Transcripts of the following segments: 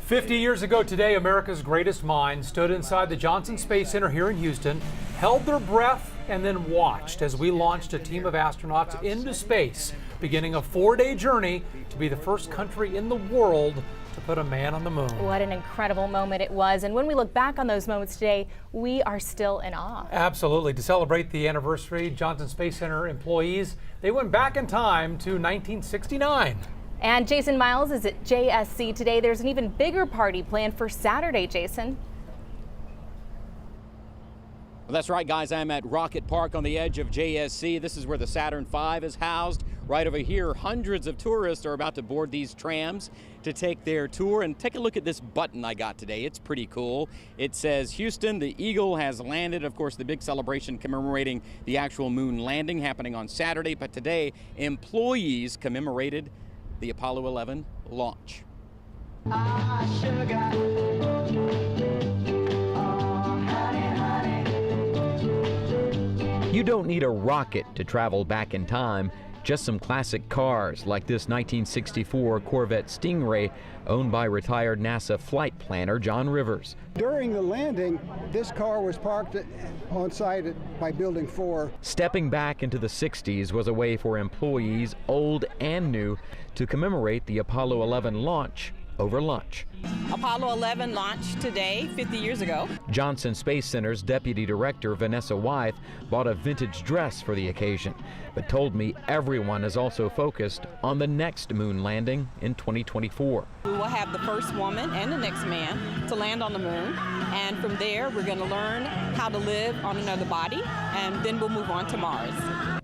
50 years ago today, America's greatest minds stood inside the Johnson Space Center here in Houston, held their breath, and then watched as we launched a team of astronauts into space, beginning a 4-day journey to be the first country in the world to put a man on the moon. What an incredible moment it was. And when we look back on those moments today, we are still in awe. Absolutely. To celebrate the anniversary, Johnson Space Center employees, they went back in time to 1969. And Jason Miles is at JSC today. There's an even bigger party planned for Saturday, Jason. Well, that's right, guys. I'm at Rocket Park on the edge of JSC. This is where the Saturn V is housed. Right over here, hundreds of tourists are about to board these trams to take their tour. And take a look at this button I got today. It's pretty cool. It says, Houston, the Eagle has landed. Of course, the big celebration commemorating the actual moon landing happening on Saturday. But today, employees commemorated the Apollo 11 launch. You don't need a rocket to travel back in time, just some classic cars like this 1964 Corvette Stingray owned by retired NASA flight planner John Rivers. During the landing, this car was parked on site by Building 4. Stepping back into the 60s was a way for employees, old and new, to commemorate the Apollo 11 launch over lunch. Apollo 11 launched today, 50 years ago. Johnson Space Center's Deputy Director Vanessa Wythe bought a vintage dress for the occasion, but told me everyone is also focused on the next moon landing in 2024. We will have the first woman and the next man to land on the moon, and from there we're going to learn how to live on another body, and then we'll move on to Mars.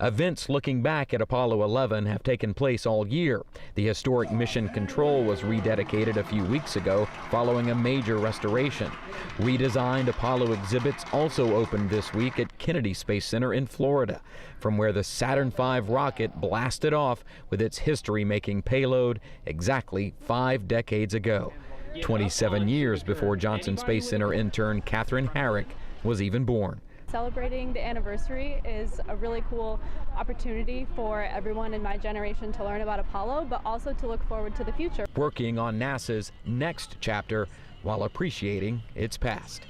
Events looking back at Apollo 11 have taken place all year. The historic Mission Control was rededicated a few weeks ago following a major restoration. Redesigned Apollo exhibits also opened this week at Kennedy Space Center in Florida, from where the Saturn V rocket blasted off with its history-making payload exactly 5 decades ago, 27 years before Johnson Space Center intern Catherine Herrick was even born. Celebrating the anniversary is a really cool opportunity for everyone in my generation to learn about Apollo, but also to look forward to the future. Working on NASA's next chapter while appreciating its past.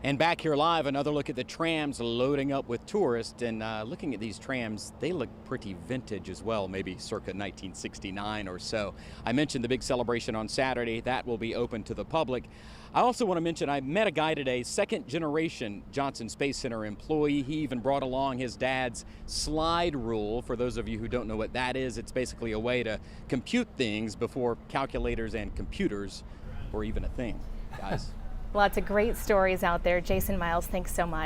And back here live, another look at the trams loading up with tourists. And looking at these trams, they look pretty vintage as well, maybe circa 1969 or so. I mentioned the big celebration on Saturday. That will be open to the public. I also want to mention I met a guy today, second-generation Johnson Space Center employee. He even brought along his dad's slide rule. For those of you who don't know what that is, it's basically a way to compute things before calculators and computers were even a thing, guys. Lots of great stories out there. Jason Miles, thanks so much.